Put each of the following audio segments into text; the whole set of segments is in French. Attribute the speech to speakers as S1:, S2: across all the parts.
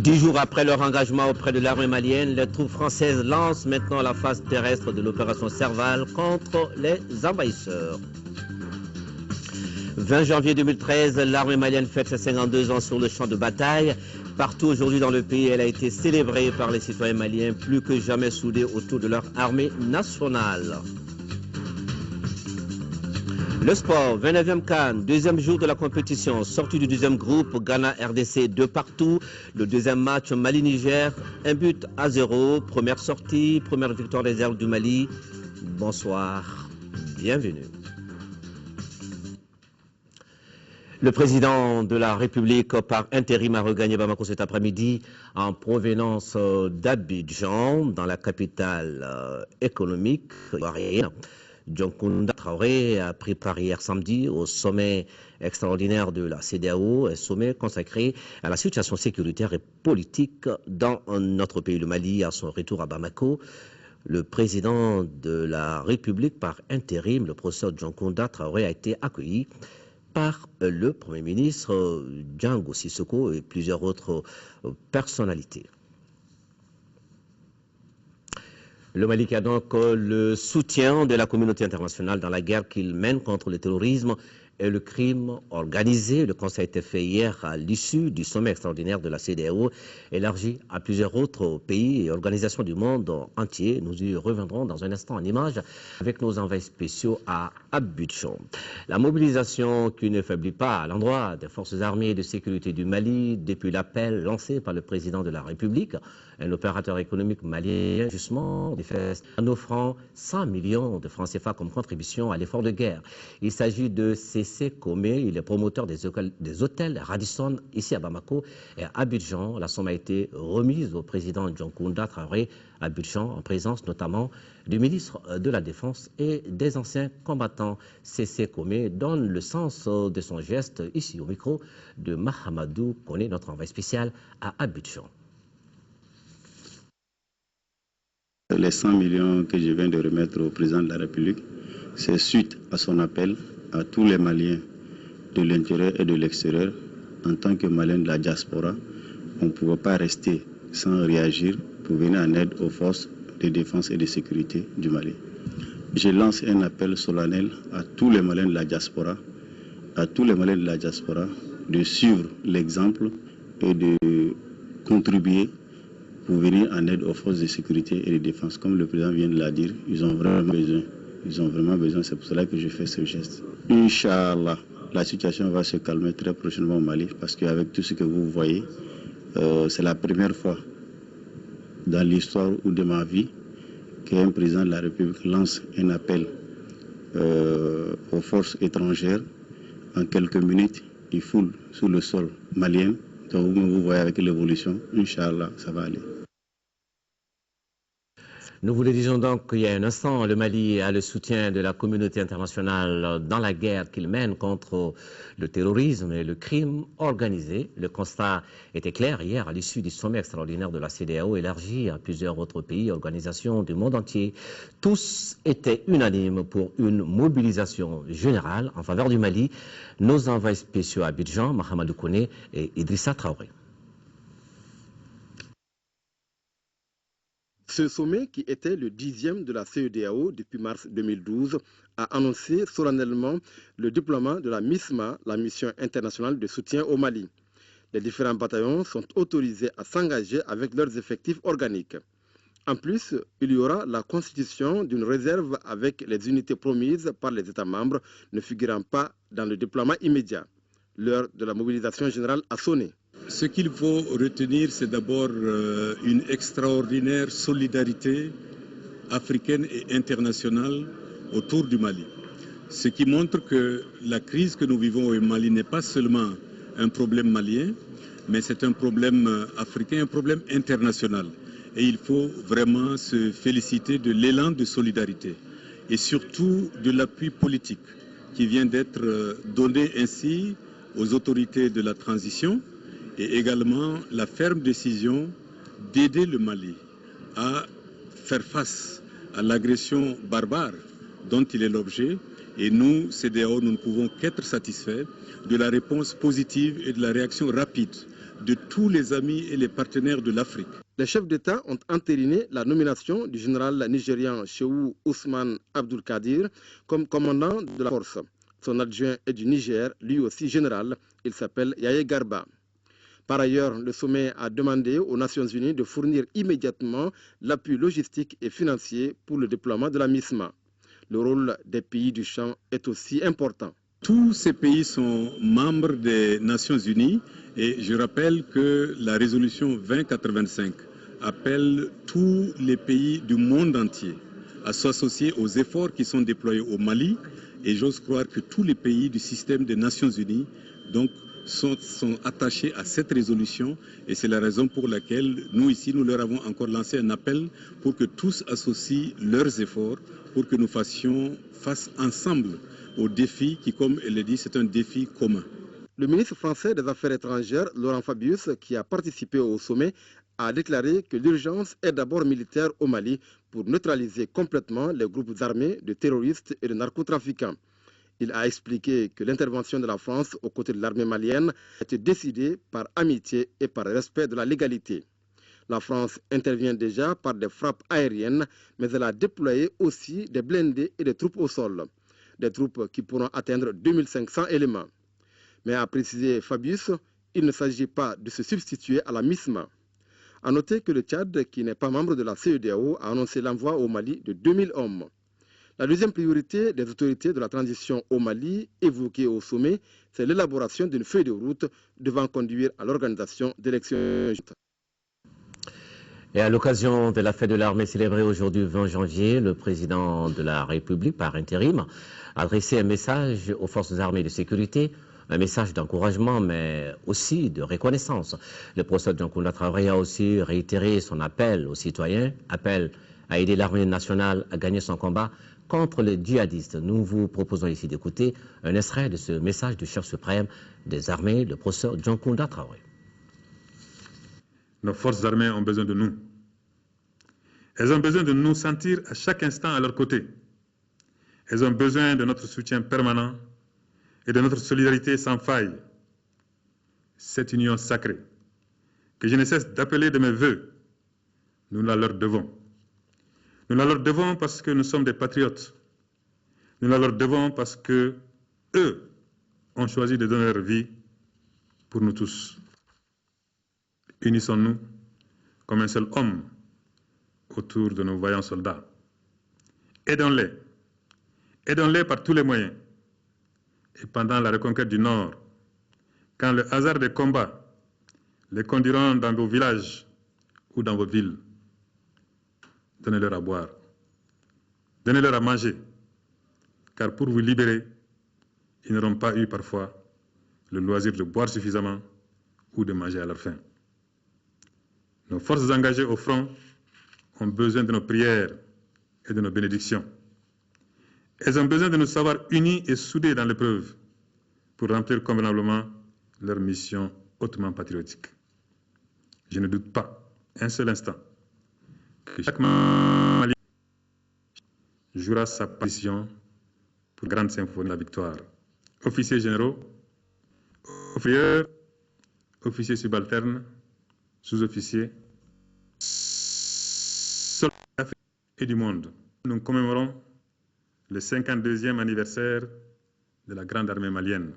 S1: 10 jours après leur engagement auprès de l'armée malienne, les troupes françaises lancent maintenant la phase terrestre de l'opération Serval contre les envahisseurs. 20 janvier 2013, l'armée malienne fête ses 52 ans sur le champ de bataille. Partout aujourd'hui dans le pays, elle a été célébrée par les citoyens maliens plus que jamais soudés autour de leur armée nationale. Le sport, 29e CAN, deuxième jour de la compétition, sortie du deuxième groupe, Ghana-RDC de partout. Le deuxième match, Mali-Niger, 1-0, première sortie, première victoire des airs du Mali. Bonsoir, bienvenue. Le président de la République par intérim a regagné Bamako cet après-midi en provenance d'Abidjan, dans la capitale économique ivoirienne. Dioncounda Traoré a pris part hier samedi au sommet extraordinaire de la CEDEAO, un sommet consacré à la situation sécuritaire et politique dans notre pays, le Mali. À son retour à Bamako, le président de la République par intérim, le professeur Dioncounda Traoré, a été accueilli par le Premier ministre Django Sissoko et plusieurs autres personnalités. Le Mali a donc le soutien de la communauté internationale dans la guerre qu'il mène contre le terrorisme et le crime organisé. Le conseil a été fait hier à l'issue du sommet extraordinaire de la CEDEAO, élargi à plusieurs autres pays et organisations du monde entier. Nous y reviendrons dans un instant en images avec nos envoyés spéciaux à Abidjan. La mobilisation qui ne faiblit pas à l'endroit des forces armées de sécurité du Mali depuis l'appel lancé par le président de la République, un opérateur économique malien, justement, en offrant 100 millions de francs CFA comme contribution à l'effort de guerre. Il s'agit de C.C. Komé, il est promoteur des hôtels Radisson ici à Bamako et à Abidjan. La somme a été remise au président Dioncounda Traoré à Abidjan, en présence notamment du ministre de la Défense et des anciens combattants. C.C. Komé donne le sens de son geste ici au micro de Mahamadou Koné, notre envoyé spécial à Abidjan.
S2: Les 100 millions que je viens de remettre au président de la République, c'est suite à son appel à tous les Maliens de l'intérieur et de l'extérieur. En tant que Maliens de la diaspora, on ne pouvait pas rester sans réagir pour venir en aide aux forces de défense et de sécurité du Mali. Je lance un appel solennel à tous les Maliens de la diaspora, de suivre l'exemple et de contribuer pour venir en aide aux forces de sécurité et de défense. Comme le président vient de la dire, ils ont vraiment besoin, c'est pour cela que je fais ce geste. Inch'Allah, la situation va se calmer très prochainement au Mali, parce qu'avec tout ce que vous voyez, c'est la première fois dans l'histoire ou de ma vie qu'un président de la République lance un appel aux forces étrangères. En quelques minutes, il foule sur le sol malien. Donc vous voyez avec l'évolution, Inch'Allah, ça va aller.
S1: Nous vous le disons donc qu'il y a un instant, le Mali a le soutien de la communauté internationale dans la guerre qu'il mène contre le terrorisme et le crime organisé. Le constat était clair hier à l'issue du sommet extraordinaire de la CEDEAO, élargi à plusieurs autres pays et organisations du monde entier. Tous étaient unanimes pour une mobilisation générale en faveur du Mali. Nos envoyés spéciaux à Abidjan, Mahamadou Koné et Idrissa Traoré.
S3: Ce sommet, qui était le 10e de la CEDEAO depuis mars 2012, a annoncé solennellement le déploiement de la MISMA, la mission internationale de soutien au Mali. Les différents bataillons sont autorisés à s'engager avec leurs effectifs organiques. En plus, il y aura la constitution d'une réserve avec les unités promises par les États membres ne figurant pas dans le déploiement immédiat. L'heure de la mobilisation générale a sonné.
S4: Ce qu'il faut retenir, c'est d'abord une extraordinaire solidarité africaine et internationale autour du Mali. Ce qui montre que la crise que nous vivons au Mali n'est pas seulement un problème malien, mais c'est un problème africain, un problème international. Et il faut vraiment se féliciter de l'élan de solidarité et surtout de l'appui politique qui vient d'être donné ainsi aux autorités de la transition, et également la ferme décision d'aider le Mali à faire face à l'agression barbare dont il est l'objet. Et nous, CEDEAO, nous ne pouvons qu'être satisfaits de la réponse positive et de la réaction rapide de tous les amis et les partenaires de l'Afrique.
S3: Les chefs d'État ont entériné la nomination du général nigérian Shehu Ousmane Abdul Kadir comme commandant de la force. Son adjoint est du Niger, lui aussi général, il s'appelle Yahya Garba. Par ailleurs, le sommet a demandé aux Nations Unies de fournir immédiatement l'appui logistique et financier pour le déploiement de la MISMA. Le rôle des pays du champ est aussi important.
S4: Tous ces pays sont membres des Nations Unies et je rappelle que la résolution 2085 appelle tous les pays du monde entier à s'associer aux efforts qui sont déployés au Mali et j'ose croire que tous les pays du système des Nations Unies sont attachés à cette résolution et c'est la raison pour laquelle nous ici nous leur avons encore lancé un appel pour que tous associent leurs efforts pour que nous fassions face ensemble au défi qui, comme elle le dit, c'est un défi commun.
S3: Le ministre français des Affaires étrangères, Laurent Fabius, qui a participé au sommet, a déclaré que l'urgence est d'abord militaire au Mali pour neutraliser complètement les groupes armés de terroristes et de narcotrafiquants. Il a expliqué que l'intervention de la France aux côtés de l'armée malienne a été décidée par amitié et par respect de la légalité. La France intervient déjà par des frappes aériennes, mais elle a déployé aussi des blindés et des troupes au sol. Des troupes qui pourront atteindre 2500 éléments. Mais a précisé Fabius, il ne s'agit pas de se substituer à la MISMA. A noter que le Tchad, qui n'est pas membre de la CEDEAO, a annoncé l'envoi au Mali de 2000 hommes. La deuxième priorité des autorités de la transition au Mali, évoquée au sommet, c'est l'élaboration d'une feuille de route devant conduire à l'organisation d'élections.
S1: Et à l'occasion de la fête de l'armée célébrée aujourd'hui 20 janvier, le président de la République, par intérim, a adressé un message aux forces armées de sécurité, un message d'encouragement, mais aussi de reconnaissance. Le professeur Djankounda Traoré a aussi réitéré son appel aux citoyens, appel à aider l'armée nationale à gagner son combat contre les djihadistes. Nous vous proposons ici d'écouter un extrait de ce message du chef suprême des armées, le professeur Djankounda Traoré.
S5: Nos forces armées ont besoin de nous. Elles ont besoin de nous sentir à chaque instant à leur côté. Elles ont besoin de notre soutien permanent et de notre solidarité sans faille. Cette union sacrée, que je ne cesse d'appeler de mes voeux, nous la leur devons. Nous la leur devons parce que nous sommes des patriotes. Nous la leur devons parce que eux ont choisi de donner leur vie pour nous tous. Unissons-nous comme un seul homme autour de nos vaillants soldats. Aidons-les. Aidons-les par tous les moyens. Et pendant la reconquête du Nord, quand le hasard des combats les conduiront dans vos villages ou dans vos villes, donnez-leur à boire, donnez-leur à manger, car pour vous libérer, ils n'auront pas eu parfois le loisir de boire suffisamment ou de manger à leur faim. Nos forces engagées au front ont besoin de nos prières et de nos bénédictions. Elles ont besoin de nous savoir unis et soudés dans l'épreuve pour remplir convenablement leur mission hautement patriotique. Je ne doute pas un seul instant que chaque Malien jouera sa partition pour la grande symphonie de la victoire. Officiers généraux, officiers, officiers subalternes, sous-officiers, soldats d'Afrique et du monde. Nous commémorons le 52e anniversaire de la grande armée malienne.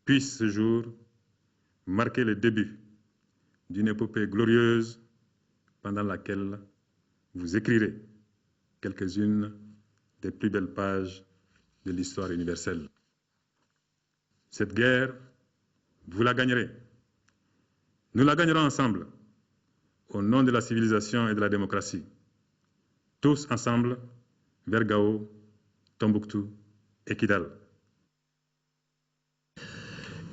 S5: Puisse ce jour marquer le début d'une épopée glorieuse pendant laquelle vous écrirez quelques-unes des plus belles pages de l'histoire universelle. Cette guerre, vous la gagnerez. Nous la gagnerons ensemble, au nom de la civilisation et de la démocratie. Tous ensemble, vers Gao, Tombouctou et Kidal.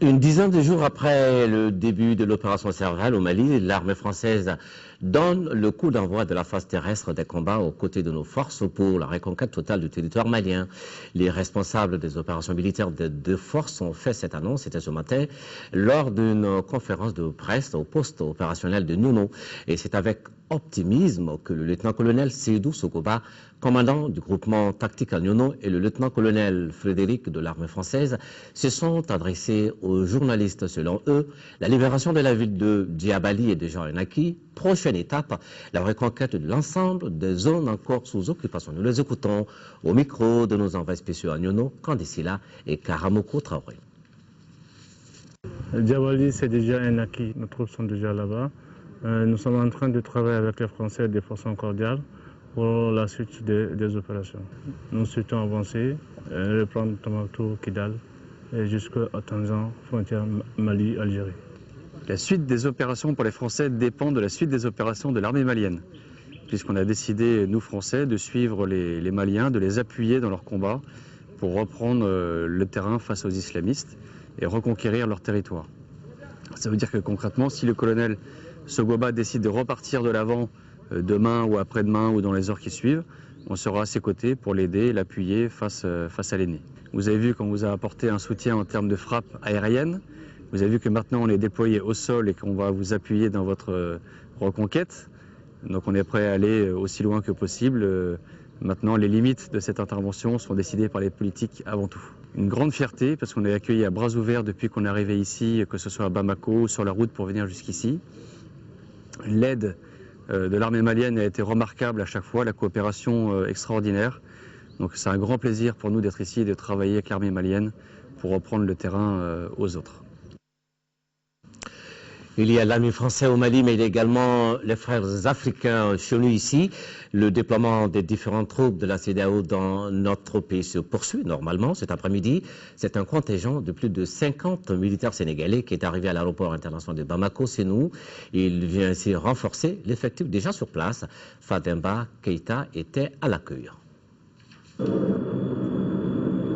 S1: Une dizaine de jours après le début de l'opération Serval au Mali, l'armée française donne le coup d'envoi de la phase terrestre des combats aux côtés de nos forces pour la reconquête totale du territoire malien. Les responsables des opérations militaires des deux forces ont fait cette annonce, c'était ce matin, lors d'une conférence de presse au poste opérationnel de Nouno. Et c'est avec optimisme que le lieutenant-colonel Seydou Sokoba, commandant du groupement tactique Agnono, et le lieutenant-colonel Frédéric de l'armée française se sont adressés aux journalistes. Selon eux, la libération de la ville de Diabali et de Jean-Enaki, prochaine étape, la reconquête de l'ensemble des zones encore sous occupation. Nous les écoutons au micro de nos envoyés spéciaux Agnono, Kandisila et Karamoko Traoré.
S6: Diabali, c'est déjà un acquis. Nos troupes sont déjà là-bas. Nous sommes en train de travailler avec les Français de façon cordiale pour la suite des opérations. Nous souhaitons avancer, reprendre Tombouctou, Kidal et jusqu'à Tanzan, frontière Mali-Algérie.
S7: La suite des opérations pour les Français dépend de la suite des opérations de l'armée malienne, puisqu'on a décidé, nous Français, de suivre les Maliens, de les appuyer dans leur combat pour reprendre le terrain face aux islamistes et reconquérir leur territoire. Ça veut dire que concrètement, si le colonel Sogoba décide de repartir de l'avant demain ou après-demain ou dans les heures qui suivent, on sera à ses côtés pour l'aider et l'appuyer face à l'ennemi. Vous avez vu qu'on vous a apporté un soutien en termes de frappe aérienne. Vous avez vu que maintenant on est déployé au sol et qu'on va vous appuyer dans votre reconquête. Donc on est prêt à aller aussi loin que possible. Maintenant, les limites de cette intervention sont décidées par les politiques avant tout. Une grande fierté parce qu'on est accueilli à bras ouverts depuis qu'on est arrivé ici, que ce soit à Bamako ou sur la route pour venir jusqu'ici. L'aide de l'armée malienne a été remarquable à chaque fois, la coopération extraordinaire. Donc c'est un grand plaisir pour nous d'être ici et de travailler avec l'armée malienne pour reprendre le terrain aux autres.
S1: Il y a l'armée française au Mali, mais il y a également les frères africains chez nous ici. Le déploiement des différentes troupes de la CEDEAO dans notre pays se poursuit normalement cet après-midi. C'est un contingent de plus de 50 militaires sénégalais qui est arrivé à l'aéroport international de Bamako, c'est nous. Il vient ainsi renforcer l'effectif déjà sur place. Fademba Keïta était à l'accueil.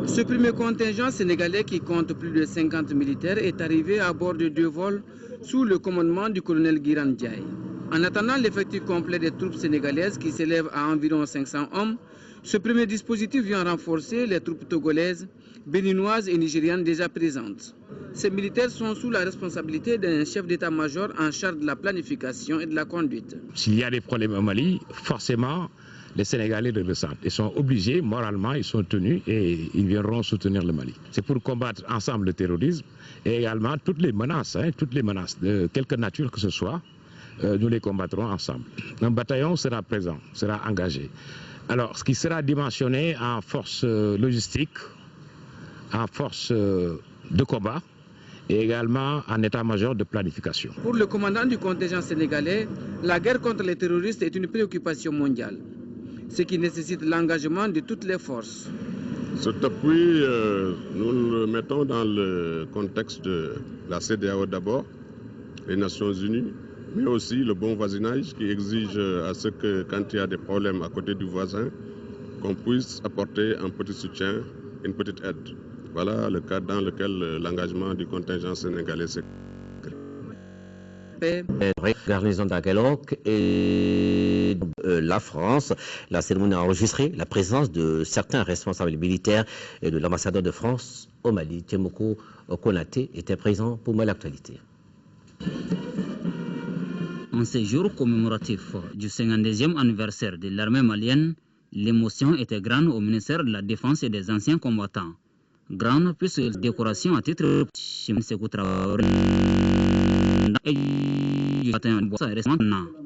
S8: Ce premier contingent sénégalais qui compte plus de 50 militaires est arrivé à bord de 2 vols sous le commandement du colonel Guiran Ndiaye. En attendant l'effectif complet des troupes sénégalaises qui s'élève à environ 500 hommes, ce premier dispositif vient renforcer les troupes togolaises, béninoises et nigérianes déjà présentes. Ces militaires sont sous la responsabilité d'un chef d'état-major en charge de la planification et de la conduite.
S9: S'il y a des problèmes au Mali, forcément, les Sénégalais le ressentent. Ils sont obligés, moralement, ils sont tenus et ils viendront soutenir le Mali. C'est pour combattre ensemble le terrorisme et également toutes les menaces de quelque nature que ce soit, nous les combattrons ensemble. Un bataillon sera présent, sera engagé. Alors, ce qui sera dimensionné en force logistique, en force de combat et également en état-major de planification.
S8: Pour le commandant du contingent sénégalais, la guerre contre les terroristes est une préoccupation mondiale, ce qui nécessite l'engagement de toutes les forces.
S10: Cet appui, nous le mettons dans le contexte de la CEDEAO d'abord, les Nations Unies, mais aussi le bon voisinage qui exige à ce que quand il y a des problèmes à côté du voisin, qu'on puisse apporter un petit soutien, une petite aide. Voilà le cadre dans lequel l'engagement du contingent sénégalais s'est créé.
S1: Garnison d'Aguelok et la France. La cérémonie a enregistré la présence de certains responsables militaires et de l'ambassadeur de France au Mali. Tiemoko Konaté était présent pour moi l'actualité.
S11: En ce jour commémoratif du 52e anniversaire de l'armée malienne, l'émotion était grande au ministère de la Défense et des anciens combattants. Grande puisque la décoration à titre de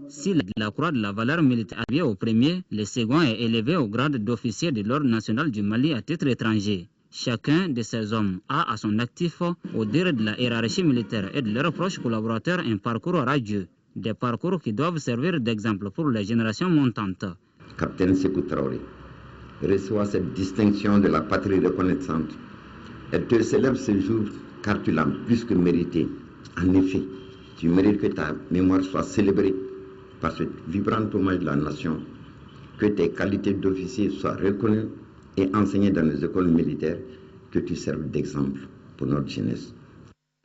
S11: si la croix de la valeur militaire arrivée au premier, le second est élevé au grade d'officier de l'ordre national du Mali à titre étranger. Chacun de ces hommes a à son actif, au dire de la hiérarchie militaire et de leurs proches collaborateurs, un parcours radieux. Des parcours qui doivent servir d'exemple pour les générations montantes.
S12: Capitaine Sékou Traoré reçoit cette distinction de la patrie reconnaissante. Elle te célèbre ce jour car tu l'as plus que mérité. En effet, tu mérites que ta mémoire soit célébrée par ce vibrant hommage de la nation, que tes qualités d'officier soient reconnues et enseignées dans les écoles militaires, que tu serves d'exemple pour notre jeunesse.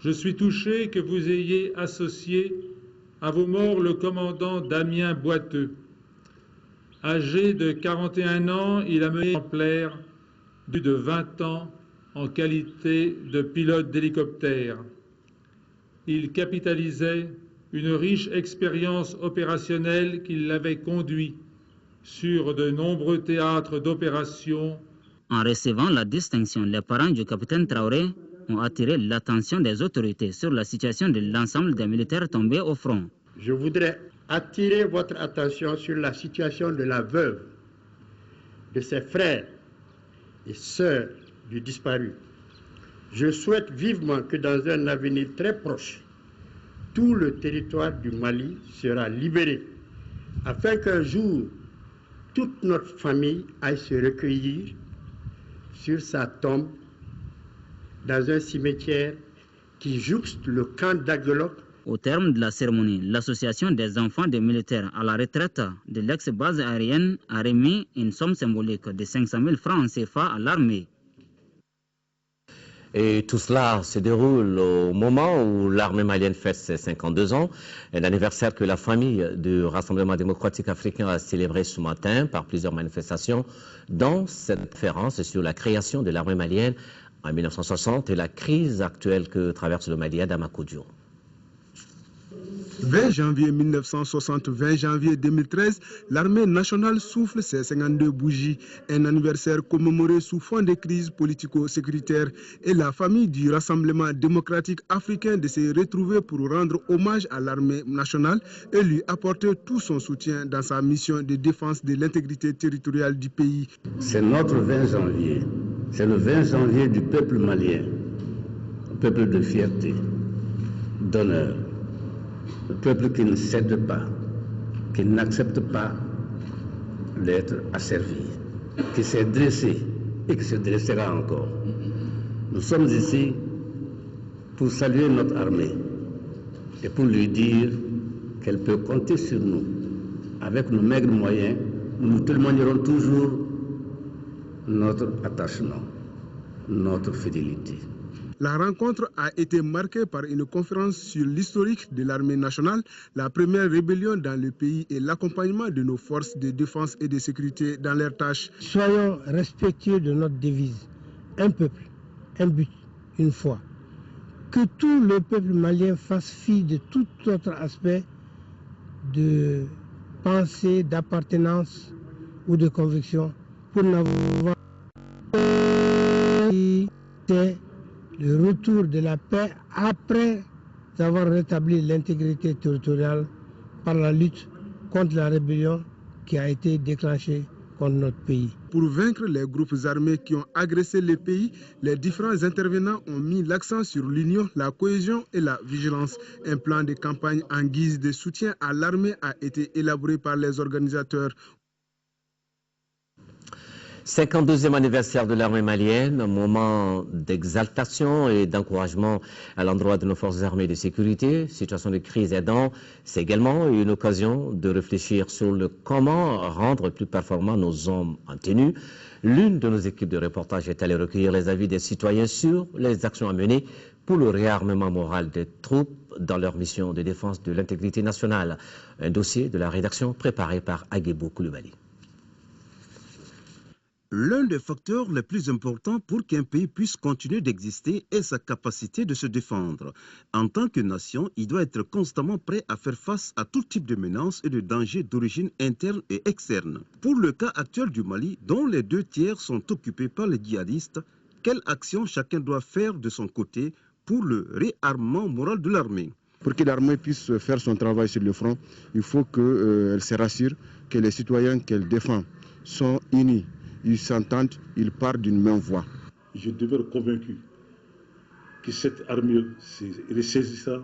S13: Je suis touché que vous ayez associé à vos morts le commandant Damien Boiteux. Âgé de 41 ans, il a mené exemplaire plus de 20 ans en qualité de pilote d'hélicoptère. Il capitalisait une riche expérience opérationnelle qui l'avait conduit sur de nombreux théâtres d'opération.
S11: En recevant la distinction, les parents du capitaine Traoré ont attiré l'attention des autorités sur la situation de l'ensemble des militaires tombés au front.
S14: Je voudrais attirer votre attention sur la situation de la veuve, de ses frères et sœurs du disparu. Je souhaite vivement que dans un avenir très proche, tout le territoire du Mali sera libéré, afin qu'un jour, toute notre famille aille se recueillir sur sa tombe dans un cimetière qui jouxte le camp d'Aguelok.
S11: Au terme de la cérémonie, l'association des enfants des militaires à la retraite de l'ex-base aérienne a remis une somme symbolique de 500 000 francs en CFA à l'armée.
S1: Et tout cela se déroule au moment où l'armée malienne fête ses 52 ans, un anniversaire que la famille du Rassemblement démocratique africain a célébré ce matin par plusieurs manifestations, dont cette conférence sur la création de l'armée malienne en 1960 et la crise actuelle que traverse le Mali à Damakoudjo.
S15: 20 janvier 1960, 20 janvier 2013, l'armée nationale souffle ses 52 bougies, un anniversaire commémoré sous fond de crise politico-sécuritaire et la famille du Rassemblement démocratique africain de se retrouver pour rendre hommage à l'armée nationale et lui apporter tout son soutien dans sa mission de défense de l'intégrité territoriale du pays.
S16: C'est notre 20 janvier, c'est le 20 janvier du peuple malien, un peuple de fierté, d'honneur. Le peuple qui ne cède pas, qui n'accepte pas d'être asservi, qui s'est dressé et qui se dressera encore. Nous sommes ici pour saluer notre armée et pour lui dire qu'elle peut compter sur nous. Avec nos maigres moyens, nous témoignerons toujours notre attachement, notre fidélité.
S15: La rencontre a été marquée par une conférence sur l'historique de l'armée nationale, la première rébellion dans le pays et l'accompagnement de nos forces de défense et de sécurité dans leurs tâches.
S17: Soyons respectueux de notre devise, un peuple, un but, une foi. Que tout le peuple malien fasse fi de tout autre aspect de pensée, d'appartenance ou de conviction pour n'avoir le retour de la paix après avoir rétabli l'intégrité territoriale par la lutte contre la rébellion qui a été déclenchée contre notre pays.
S15: Pour vaincre les groupes armés qui ont agressé le pays, les différents intervenants ont mis l'accent sur l'union, la cohésion et la vigilance. Un plan de campagne en guise de soutien à l'armée a été élaboré par les organisateurs.
S1: 52e anniversaire de l'armée malienne, un moment d'exaltation et d'encouragement à l'endroit de nos forces armées de sécurité, situation de crise aidant, c'est également une occasion de réfléchir sur le comment rendre plus performants nos hommes en tenue. L'une de nos équipes de reportage est allée recueillir les avis des citoyens sur les actions à mener pour le réarmement moral des troupes dans leur mission de défense de l'intégrité nationale. Un dossier de la rédaction préparé par Aguebou Koulibaly.
S18: L'un des facteurs les plus importants pour qu'un pays puisse continuer d'exister est sa capacité de se défendre. En tant que nation, il doit être constamment prêt à faire face à tout type de menaces et de dangers d'origine interne et externe. Pour le cas actuel du Mali, dont les 2/3 sont occupés par les djihadistes, quelle action chacun doit faire de son côté pour le réarmement moral de l'armée?
S3: Pour que l'armée puisse faire son travail sur le front, il faut qu'elle se rassure que les citoyens qu'elle défend sont unis. Ils s'entendent, ils partent d'une même voix.
S19: Je demeure convaincu que cette armée ressaisira,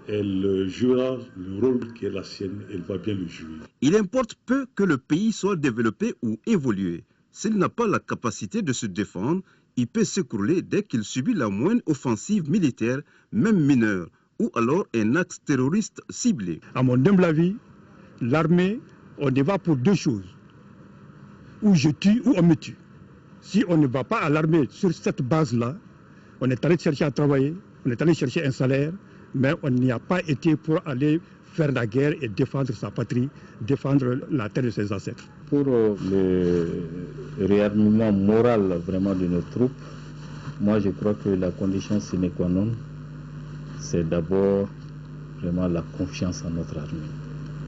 S19: elle jouera le rôle qui est la sienne, elle va bien le jouer.
S18: Il importe peu que le pays soit développé ou évolué. S'il n'a pas la capacité de se défendre, il peut s'écrouler dès qu'il subit la moindre offensive militaire, même mineure, ou alors un axe terroriste ciblé.
S20: À mon humble avis, l'armée, on y va pour deux choses. Ou je tue ou on me tue. Si on ne va pas à l'armée sur cette base-là, on est allé chercher à travailler, on est allé chercher un salaire, mais on n'y a pas été pour aller faire la guerre et défendre sa patrie, défendre la terre de ses ancêtres.
S21: Pour le réarmement moral vraiment de nos troupes, moi je crois que la condition sine qua non, c'est d'abord vraiment la confiance en notre armée.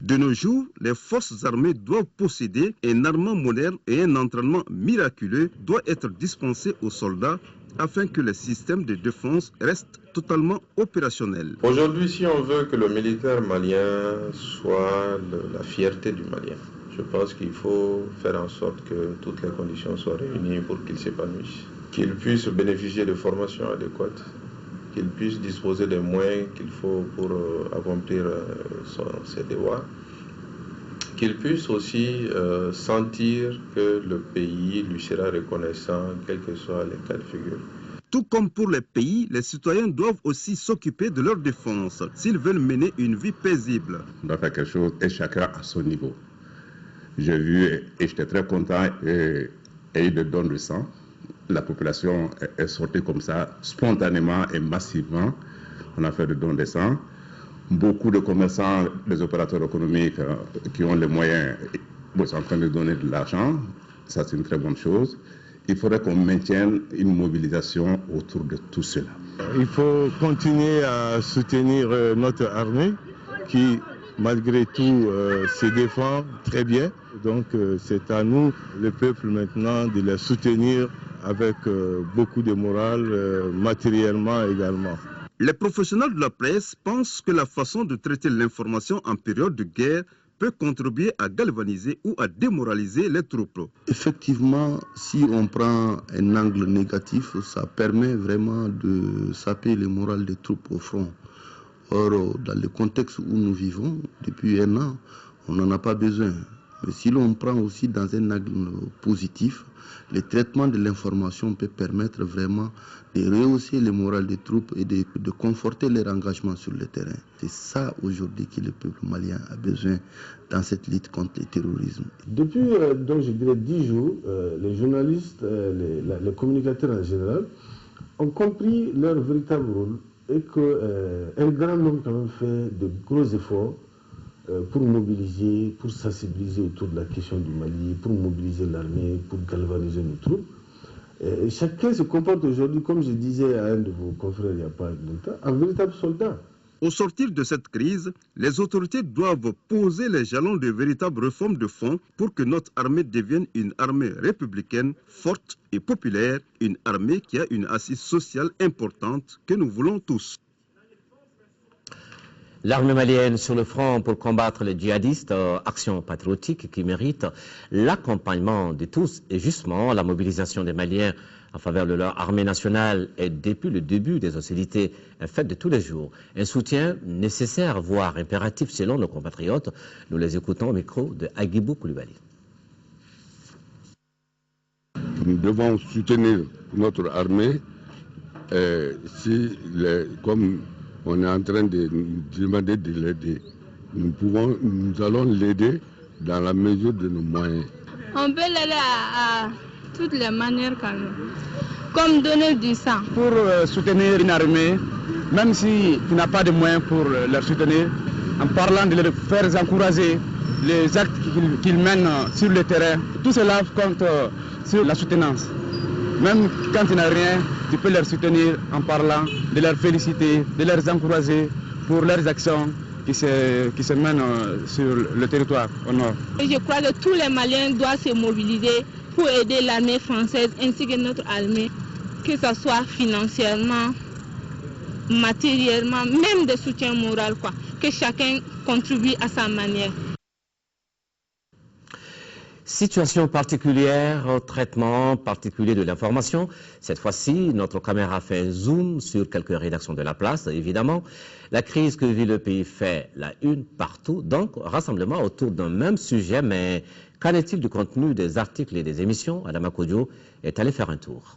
S18: De nos jours, les forces armées doivent posséder un armement moderne et un entraînement miraculeux doit être dispensé aux soldats afin que le système de défense reste totalement opérationnel.
S2: Aujourd'hui, si on veut que le militaire malien soit la fierté du Malien, je pense qu'il faut faire en sorte que toutes les conditions soient réunies pour qu'il s'épanouisse, qu'il puisse bénéficier de formations adéquates, qu'il puisse disposer des moyens qu'il faut pour accomplir ses devoirs, qu'il puisse aussi sentir que le pays lui sera reconnaissant, quels que soient les cas de figure.
S18: Tout comme pour les pays, les citoyens doivent aussi s'occuper de leur défense s'ils veulent mener une vie paisible.
S22: On doit faire quelque chose et chacun à son niveau. J'ai vu et j'étais très content et eu de dons de sang. La population est sortie comme ça, spontanément et massivement. On a fait des dons de sang. Beaucoup de commerçants, des opérateurs économiques qui ont les moyens, sont en train de donner de l'argent. Ça, c'est une très bonne chose. Il faudrait qu'on maintienne une mobilisation autour de tout cela.
S23: Il faut continuer à soutenir notre armée qui, malgré tout, se défend très bien. Donc, c'est à nous, le peuple, maintenant, de les soutenir avec beaucoup de morale, matériellement également.
S18: Les professionnels de la presse pensent que la façon de traiter l'information en période de guerre peut contribuer à galvaniser ou à démoraliser les troupes.
S24: Effectivement, si on prend un angle négatif, ça permet vraiment de saper le moral des troupes au front. Or, dans le contexte où nous vivons, depuis un an, on n'en a pas besoin. Mais si l'on prend aussi dans un angle positif, le traitement de l'information peut permettre vraiment de rehausser le moral des troupes et de conforter leur engagement sur le terrain. C'est ça aujourd'hui que le peuple malien a besoin dans cette lutte contre le terrorisme.
S25: Depuis, donc, je dirais 10 jours, les journalistes, les communicateurs en général, ont compris leur véritable rôle et qu'un grand nombre quand même fait de gros efforts pour mobiliser, pour sensibiliser autour de la question du Mali, pour mobiliser l'armée, pour galvaniser nos troupes. Et chacun se comporte aujourd'hui, comme je disais à un de vos confrères il n'y a pas longtemps, un véritable soldat.
S18: Au sortir de cette crise, les autorités doivent poser les jalons de véritables réformes de fond pour que notre armée devienne une armée républicaine, forte et populaire, une armée qui a une assise sociale importante que nous voulons tous.
S1: L'armée malienne sur le front pour combattre les djihadistes, action patriotique qui mérite l'accompagnement de tous et justement la mobilisation des Maliens en faveur de leur armée nationale est depuis le début des hostilités un fait de tous les jours. Un soutien nécessaire, voire impératif selon nos compatriotes. Nous les écoutons au micro de Agibou Koulibaly.
S22: Nous devons soutenir notre armée comme on est en train de demander de l'aider. Nous allons l'aider dans la mesure de nos moyens.
S26: On peut l'aider à toutes les manières quand même, comme donner du sang.
S27: Pour soutenir une armée, même si tu n'as pas de moyens pour leur soutenir, en parlant de leur faire encourager les actes qu'ils mènent sur le terrain, tout cela compte sur la soutenance. Même quand tu n'as rien, tu peux leur soutenir en parlant, de leur féliciter, de les encourager pour leurs actions qui se mènent sur le territoire au nord.
S26: Je crois que tous les Maliens doivent se mobiliser pour aider l'armée française ainsi que notre armée, que ce soit financièrement, matériellement, même de soutien moral, que chacun contribue à sa manière.
S1: Situation particulière, traitement particulier de l'information. Cette fois-ci, notre caméra fait un zoom sur quelques rédactions de la place, évidemment. La crise que vit le pays fait la une partout, donc rassemblement autour d'un même sujet, mais qu'en est-il du contenu des articles et des émissions? Adama Kodjo est allé faire un tour.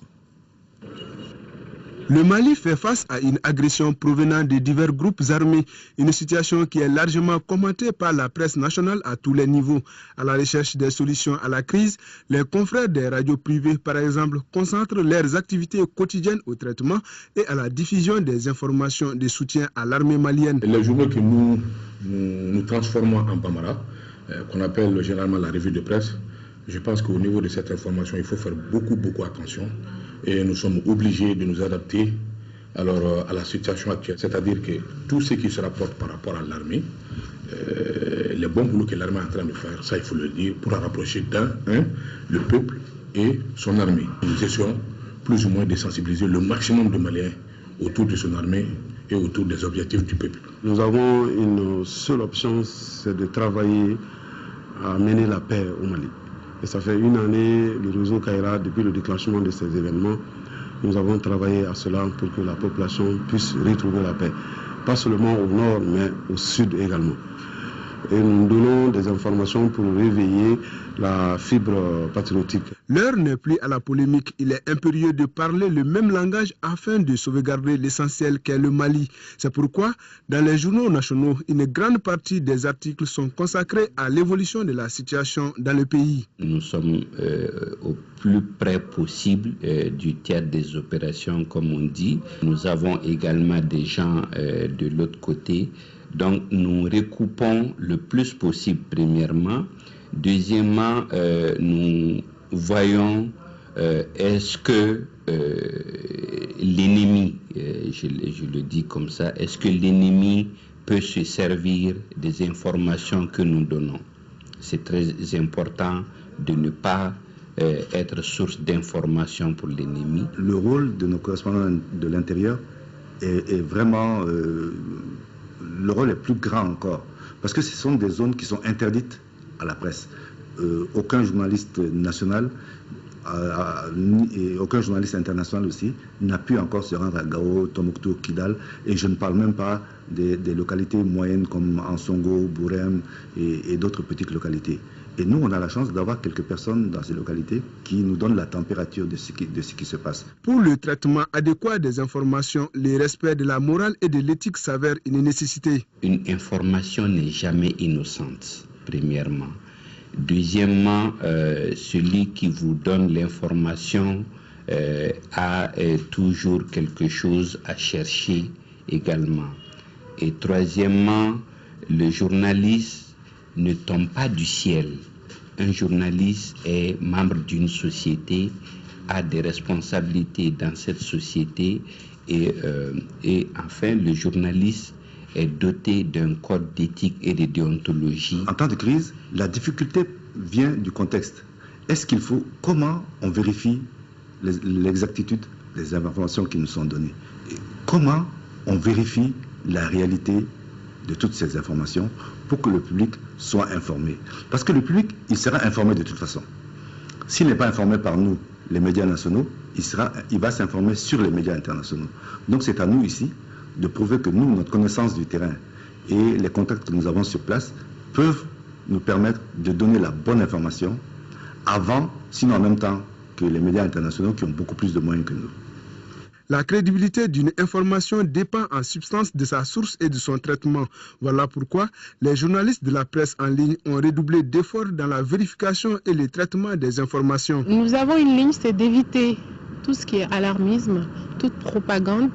S15: Le Mali fait face à une agression provenant de divers groupes armés, une situation qui est largement commentée par la presse nationale à tous les niveaux. À la recherche des solutions à la crise, les confrères des radios privées, par exemple, concentrent leurs activités quotidiennes au traitement et à la diffusion des informations de soutien à l'armée malienne.
S28: Les journaux que nous transformons en Bambara, qu'on appelle généralement la revue de presse, je pense qu'au niveau de cette information, il faut faire beaucoup attention. Et nous sommes obligés de nous adapter alors, à la situation actuelle. C'est-à-dire que tout ce qui se rapporte par rapport à l'armée, le bon boulot que l'armée est en train de faire, ça il faut le dire, pour la rapprocher le peuple et son armée. Nous essayons plus ou moins de sensibiliser le maximum de Maliens autour de son armée et autour des objectifs du peuple.
S25: Nous avons une seule option, c'est de travailler à mener la paix au Mali. Et ça fait une année, le réseau Kaira, depuis le déclenchement de ces événements, nous avons travaillé à cela pour que la population puisse retrouver la paix. Pas seulement au nord, mais au sud également. Et nous donnons des informations pour réveiller la fibre patriotique.
S15: L'heure n'est plus à la polémique. Il est impérieux de parler le même langage afin de sauvegarder l'essentiel qu'est le Mali. C'est pourquoi, dans les journaux nationaux, une grande partie des articles sont consacrés à l'évolution de la situation dans le pays.
S16: Nous sommes au plus près possible du théâtre des opérations, comme on dit. Nous avons également des gens de l'autre côté. Donc nous recoupons le plus possible, premièrement. Deuxièmement, nous voyons est-ce que l'ennemi, je le dis comme ça, est-ce que l'ennemi peut se servir des informations que nous donnons. C'est très important de ne pas être source d'informations pour l'ennemi.
S4: Le rôle de nos correspondants de l'intérieur est vraiment... le rôle est plus grand encore, parce que ce sont des zones qui sont interdites à la presse. Aucun journaliste national et aucun journaliste international aussi n'a pu encore se rendre à Gao, Tombouctou, Kidal, et je ne parle même pas des localités moyennes comme Ansongo, Bourem et d'autres petites localités. Et nous, on a la chance d'avoir quelques personnes dans ces localités qui nous donnent la température de ce qui se passe.
S15: Pour le traitement adéquat des informations, le respect de la morale et de l'éthique s'avère une nécessité.
S16: Une information n'est jamais innocente, premièrement. Deuxièmement, celui qui vous donne l'information a toujours quelque chose à chercher également. Et troisièmement, le journaliste ne tombe pas du ciel. Un journaliste est membre d'une société, a des responsabilités dans cette société et enfin le journaliste est doté d'un code d'éthique et de déontologie.
S4: En temps de crise, la difficulté vient du contexte. Est-ce qu'il faut, comment on vérifie l'exactitude des informations qui nous sont données? Et comment on vérifie la réalité de toutes ces informations pour que le public soit informé? Parce que le public, il sera informé de toute façon. S'il n'est pas informé par nous, les médias nationaux, il va s'informer sur les médias internationaux. Donc c'est à nous ici de prouver que nous, notre connaissance du terrain et les contacts que nous avons sur place peuvent nous permettre de donner la bonne information avant, sinon en même temps que les médias internationaux qui ont beaucoup plus de moyens que nous.
S15: La crédibilité d'une information dépend en substance de sa source et de son traitement. Voilà pourquoi les journalistes de la presse en ligne ont redoublé d'efforts dans la vérification et le traitement des informations.
S5: Nous avons une ligne, c'est d'éviter tout ce qui est alarmisme, toute propagande,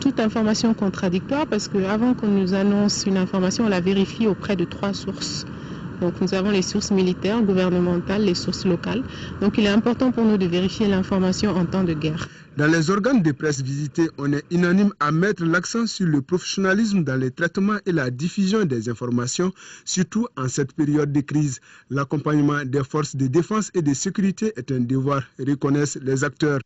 S5: toute information contradictoire, parce qu'avant qu'on nous annonce une information, on la vérifie auprès de 3 sources. Donc nous avons les sources militaires, gouvernementales, les sources locales. Donc il est important pour nous de vérifier l'information en temps de guerre.
S15: Dans les organes de presse visités, on est unanime à mettre l'accent sur le professionnalisme dans le traitement et la diffusion des informations, surtout en cette période de crise. L'accompagnement des forces de défense et de sécurité est un devoir, reconnaissent les acteurs.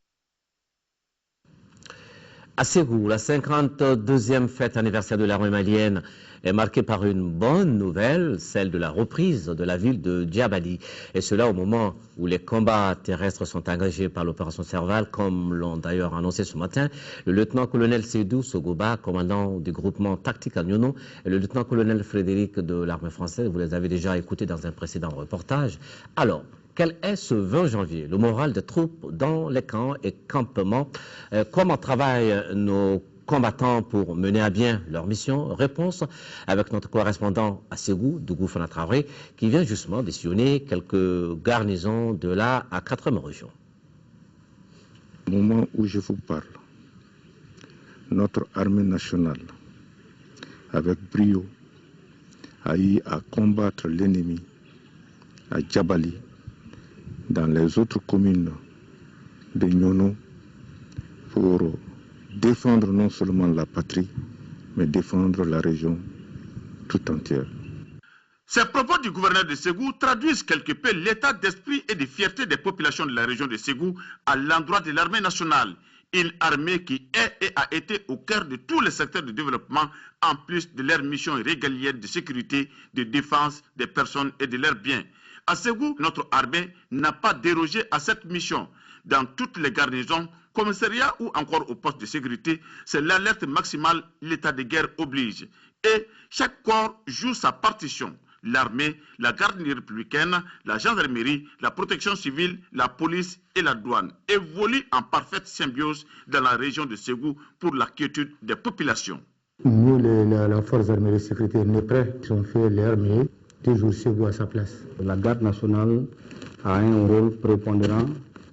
S1: À Ségou, la 52e fête anniversaire de l'armée malienne est marquée par une bonne nouvelle, celle de la reprise de la ville de Djabali. Et cela au moment où les combats terrestres sont engagés par l'opération Serval, comme l'ont d'ailleurs annoncé ce matin le lieutenant-colonel Seydou Sogoba, commandant du groupement tactique à Nyono, et le lieutenant-colonel Frédéric de l'armée française. Vous les avez déjà écoutés dans un précédent reportage. Alors, quel est ce 20 janvier le moral des troupes dans les camps et campements? Comment travaillent nos combattants pour mener à bien leur mission? Réponse avec notre correspondant à Ségou, Dougou Fana Traoré, qui vient justement de sillonner quelques garnisons de la à 4e région.
S6: Au moment où je vous parle, notre armée nationale, avec brio, a eu à combattre l'ennemi à Djabali, dans les autres communes de Nyono, pour défendre non seulement la patrie, mais défendre la région tout entière.
S7: Ces propos du gouverneur de Ségou traduisent quelque peu l'état d'esprit et de fierté des populations de la région de Ségou à l'endroit de l'armée nationale. Une armée qui est et a été au cœur de tous les secteurs de développement, en plus de leur mission régalienne de sécurité, de défense des personnes et de leurs biens. À Ségou, notre armée n'a pas dérogé à cette mission. Dans toutes les garnisons, commissariats ou encore aux postes de sécurité, c'est l'alerte maximale, l'état de guerre oblige. Et chaque corps joue sa partition. L'armée, la garde républicaine, la gendarmerie, la protection civile, la police et la douane évoluent en parfaite symbiose dans la région de Ségou pour la quiétude des populations.
S8: Nous, la force armée de sécurité, on est prêts. Si on fait l'armée, toujours Ségou à sa place.
S9: La garde nationale a un rôle prépondérant,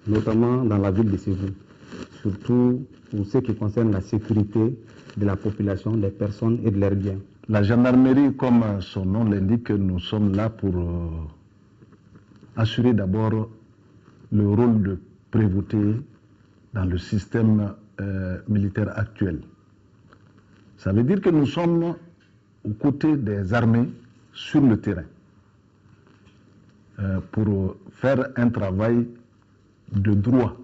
S9: notamment dans la ville de Ségou, surtout pour ce qui concerne la sécurité de la population, des personnes et de leurs biens.
S10: La gendarmerie, comme son nom l'indique, nous sommes là pour assurer d'abord le rôle de prévôté dans le système militaire actuel. Ça veut dire que nous sommes aux côtés des armées sur le terrain pour faire un travail de droit.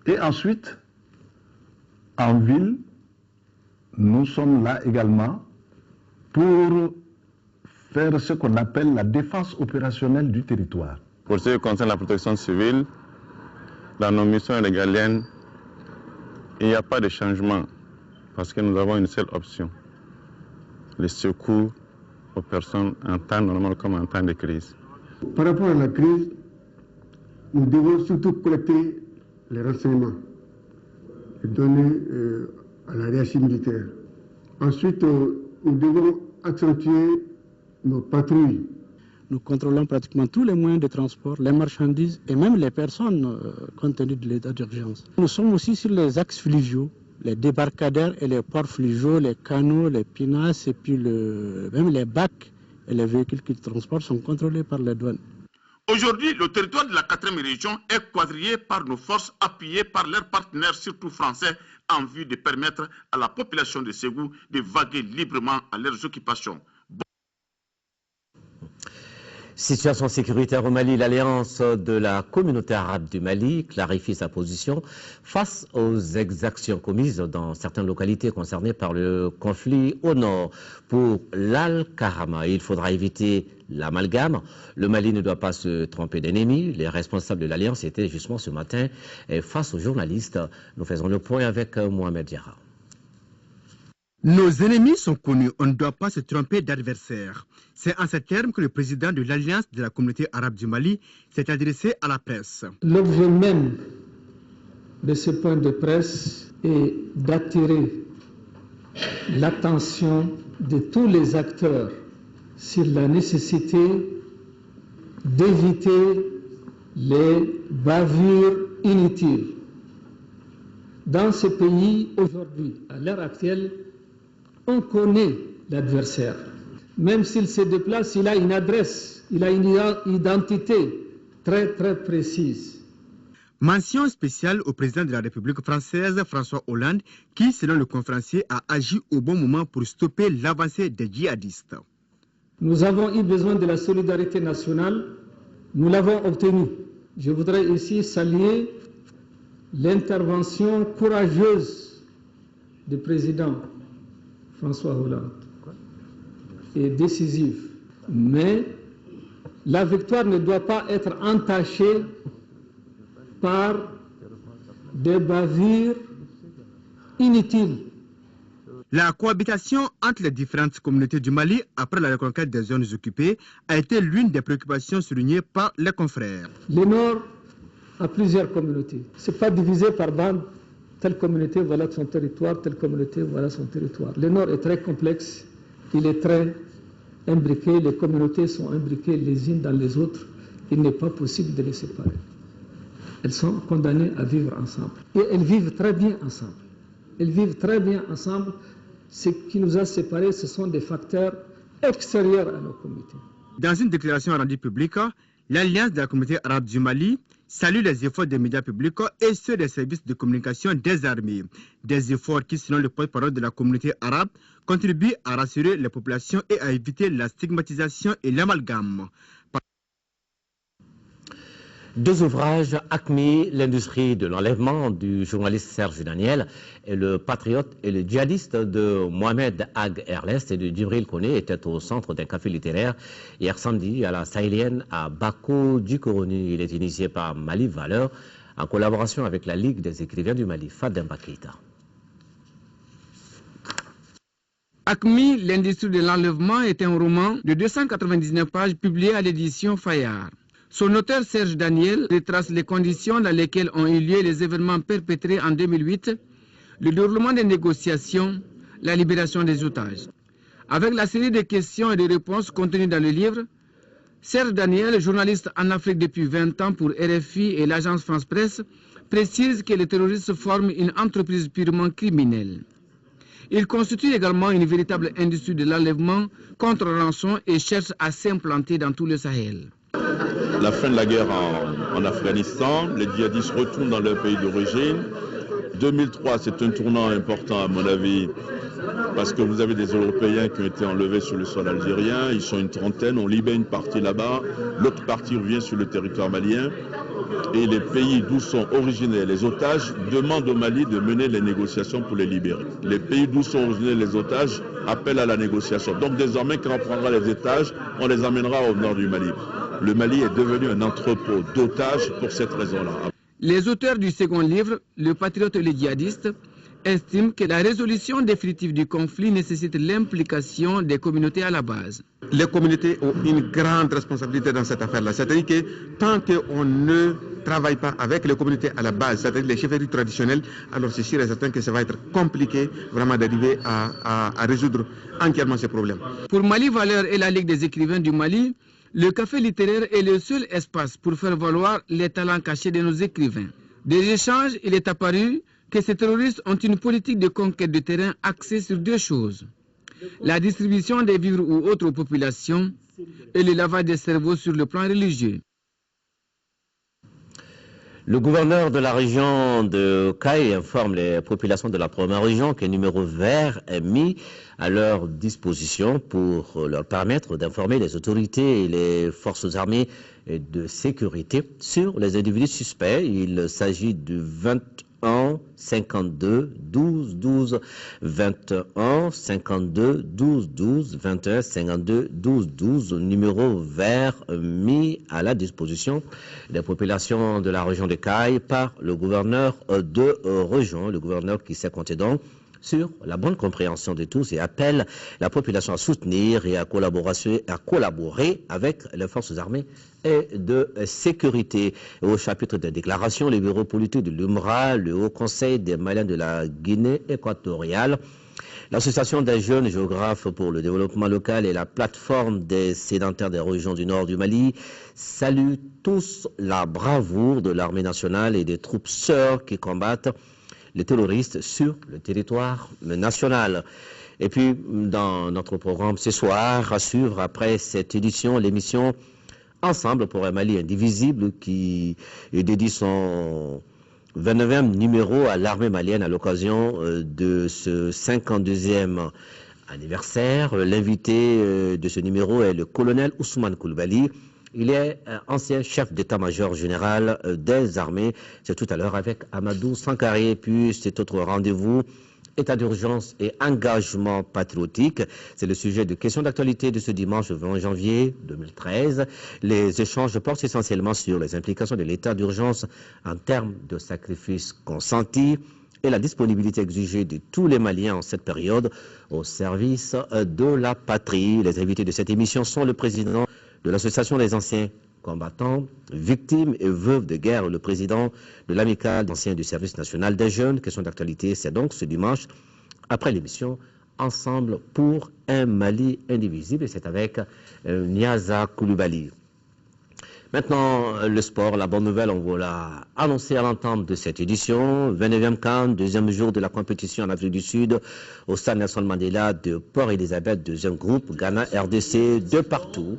S10: Et ensuite, en ville, nous sommes là également pour faire ce qu'on appelle la défense opérationnelle du territoire.
S11: Pour ce qui concerne la protection civile, dans nos missions régaliennes, il n'y a pas de changement parce que nous avons une seule option, le secours aux personnes en temps normal comme en temps de crise.
S8: Par rapport à la crise, nous devons surtout collecter les renseignements et donner à la réaction militaire. Ensuite, nous devons accentuer nos patrouilles.
S12: Nous contrôlons pratiquement tous les moyens de transport, les marchandises et même les personnes compte tenu de l'état d'urgence. Nous sommes aussi sur les axes fluviaux, les débarcadères et les ports fluviaux, les canaux, les pinasses et puis même les bacs et les véhicules qui transportent sont contrôlés par les douanes.
S7: Aujourd'hui, le territoire de la 4e région est quadrillé par nos forces appuyées par leurs partenaires, surtout français, en vue de permettre à la population de Ségou de vaguer librement à leurs occupations.
S1: Situation sécuritaire au Mali, l'alliance de la communauté arabe du Mali clarifie sa position face aux exactions commises dans certaines localités concernées par le conflit au nord. Pour l'Al-Karama, il faudra éviter l'amalgame. Le Mali ne doit pas se tromper d'ennemis. Les responsables de l'alliance étaient justement ce matin face aux journalistes. Nous faisons le point avec Mohamed Diarra.
S13: Nos ennemis sont connus, on ne doit pas se tromper d'adversaire. C'est en ces termes que le président de l'Alliance de la communauté arabe du Mali s'est adressé à la presse.
S14: L'objet même de ce point de presse est d'attirer l'attention de tous les acteurs sur la nécessité d'éviter les bavures inutiles. Dans ce pays, aujourd'hui, à l'heure actuelle, on connaît l'adversaire. Même s'il se déplace, il a une adresse, il a une identité très précise.
S13: Mention spéciale au président de la République française, François Hollande, qui, selon le conférencier, a agi au bon moment pour stopper l'avancée des djihadistes.
S14: Nous avons eu besoin de la solidarité nationale, nous l'avons obtenue. Je voudrais ici saluer l'intervention courageuse du président François Hollande est décisive. Mais la victoire ne doit pas être entachée par des bavures inutiles.
S13: La cohabitation entre les différentes communautés du Mali après la reconquête des zones occupées a été l'une des préoccupations soulignées par les confrères.
S14: Le Nord a plusieurs communautés. Ce n'est pas divisé par bande. Telle communauté, voilà son territoire, telle communauté, voilà son territoire. Le Nord est très complexe, il est très imbriqué, les communautés sont imbriquées les unes dans les autres. Il n'est pas possible de les séparer. Elles sont condamnées à vivre ensemble. Et elles vivent très bien ensemble. Elles vivent très bien ensemble. Ce qui nous a séparés, ce sont des facteurs extérieurs à nos communautés.
S13: Dans une déclaration rendue publique, l'Alliance de la communauté arabe du Mali salue les efforts des médias publics et ceux des services de communication des armées. Des efforts qui, selon le porte-parole de la communauté arabe, contribuent à rassurer les populations et à éviter la stigmatisation et l'amalgame.
S1: Deux ouvrages, ACMI, l'industrie de l'enlèvement du journaliste Serge Daniel et le patriote et le djihadiste de Mohamed Ag Erlest et de Djibril Koné étaient au centre d'un café littéraire hier samedi à la Sahélienne à Bako du Coroni. Il est initié par Mali Valeur en collaboration avec la Ligue des écrivains du Mali, Fadem Bakita.
S2: ACMI, l'industrie de l'enlèvement est un roman de 299 pages publié à l'édition Fayard. Son auteur Serge Daniel retrace les conditions dans lesquelles ont eu lieu les événements perpétrés en 2008, le déroulement des négociations, la libération des otages. Avec la série de questions et de réponses contenues dans le livre, Serge Daniel, journaliste en Afrique depuis 20 ans pour RFI et l'agence France Presse, précise que les terroristes forment une entreprise purement criminelle. Il constitue également une véritable industrie de l'enlèvement contre rançon et cherche à s'implanter dans tout le Sahel.
S3: La fin de la guerre en Afghanistan, les djihadistes retournent dans leur pays d'origine. 2003, c'est un tournant important à mon avis, parce que vous avez des Européens qui ont été enlevés sur le sol algérien, ils sont une trentaine, on libère une partie là-bas, l'autre partie revient sur le territoire malien, et les pays d'où sont originaires les otages demandent au Mali de mener les négociations pour les libérer. Les pays d'où sont originaires les otages appellent à la négociation. Donc désormais, quand on prendra les otages, on les amènera au nord du Mali. Le Mali est devenu un entrepôt d'otages pour cette raison-là.
S2: Les auteurs du second livre, Le patriote et le djihadiste, estiment que la résolution définitive du conflit nécessite l'implication des communautés à la base.
S17: Les communautés ont une grande responsabilité dans cette affaire-là. C'est-à-dire que tant qu'on ne travaille pas avec les communautés à la base, c'est-à-dire les chefferies traditionnelles, alors c'est sûr et certain que ça va être compliqué vraiment d'arriver à résoudre entièrement ces problèmes.
S2: Pour Mali Valeur et la Ligue des écrivains du Mali, le café littéraire est le seul espace pour faire valoir les talents cachés de nos écrivains. Des échanges, il est apparu que ces terroristes ont une politique de conquête de terrain axée sur deux choses: la distribution des vivres ou autres aux populations et le lavage des cerveaux sur le plan religieux.
S1: Le gouverneur de la région de Caille informe les populations de la première région qu'un numéro vert est mis à leur disposition pour leur permettre d'informer les autorités et les forces armées de sécurité sur les individus suspects. Il s'agit du 21 52 12 12 21 52 12 12 21 52 12 12, numéro vert mis à la disposition des populations de la région de Caille par le gouverneur de région, le gouverneur qui s'est compté donc sur la bonne compréhension de tous et appelle la population à soutenir et à collaborer avec les forces armées et de sécurité. Au chapitre des déclarations, le bureau politique de l'UMRA, le Haut Conseil des Maliens de la Guinée équatoriale, l'Association des jeunes géographes pour le développement local et la plateforme des sédentaires des régions du nord du Mali saluent tous la bravoure de l'armée nationale et des troupes sœurs qui combattent les terroristes sur le territoire national. Et puis, dans notre programme ce soir, à suivre après cette édition, l'émission Ensemble pour un Mali indivisible qui dédie son 29e numéro à l'armée malienne à l'occasion de ce 52e anniversaire. L'invité de ce numéro est le colonel Ousmane Koulibaly. Il est ancien chef d'état-major général des armées. C'est tout à l'heure avec Amadou Sankaré. Puis cet autre rendez-vous, état d'urgence et engagement patriotique. C'est le sujet de questions d'actualité de ce dimanche 20 janvier 2013. Les échanges portent essentiellement sur les implications de l'état d'urgence en termes de sacrifices consentis et la disponibilité exigée de tous les Maliens en cette période au service de la patrie. Les invités de cette émission sont le président de l'Association des anciens combattants, victimes et veuves de guerre, le président de l'Amicale d'anciens du service national des jeunes. Question d'actualité, c'est donc ce dimanche, après l'émission Ensemble pour un Mali indivisible, et c'est avec Niaza Koulibaly. Maintenant, le sport, la bonne nouvelle, on vous l'a annoncé à l'entente de cette édition. 29e CAN, deuxième jour de la compétition en Afrique du Sud, au stade Nelson Mandela de Port-Elizabeth, deuxième groupe, Ghana, RDC, de partout.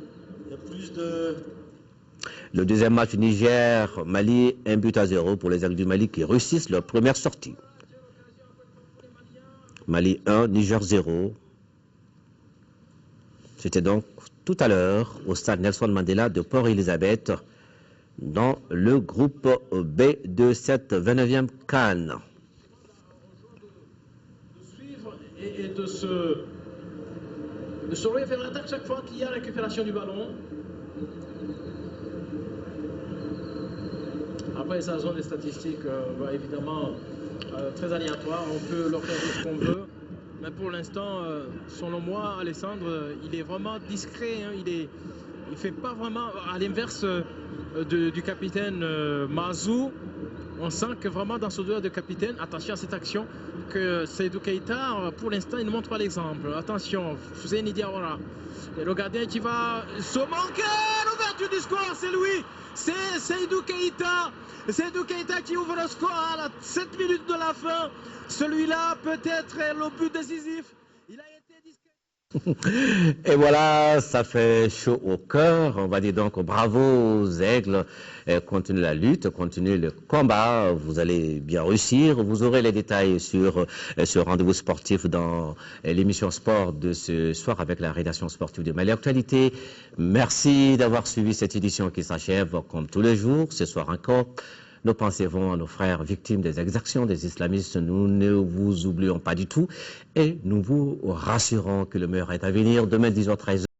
S1: Le deuxième match Niger-Mali, 1-0 pour les Aigles du Mali qui réussissent leur première sortie. Mali 1, Niger 0. C'était donc tout à l'heure au stade Nelson Mandela de Port-Elizabeth dans le groupe B de cette 29e CAN.
S18: Et de se relever vers l'attaque chaque fois qu'il y a récupération du ballon. Après, ça sont des statistiques évidemment très aléatoires. On peut leur faire ce qu'on veut. Mais pour l'instant, selon moi, Alessandre, il est vraiment discret. Hein. Il ne fait pas vraiment, à l'inverse du capitaine Mazou. On sent que vraiment dans ce duel de capitaine, attention à cette action, que Seydou Keita, pour l'instant, il ne montre pas l'exemple. Attention, Fousseni Diawara. Et le gardien qui va se manquer l'ouverture du score, c'est lui. C'est Seydou Keita. Seydou Keita qui ouvre le score à la 7 minutes de la fin. Celui-là peut-être le but décisif. Il a été discret.
S1: Et voilà, ça fait chaud au cœur. On va dire donc bravo aux Aigles. Continuez la lutte, continuez le combat. Vous allez bien réussir. Vous aurez les détails sur ce rendez-vous sportif dans l'émission sport de ce soir avec la rédaction sportive de Mali Actualité. Merci d'avoir suivi cette édition qui s'achève comme tous les jours. Ce soir encore, nos pensées vont à nos frères victimes des exactions des islamistes. Nous ne vous oublions pas du tout et nous vous rassurons que le meilleur est à venir. Demain, 10h13.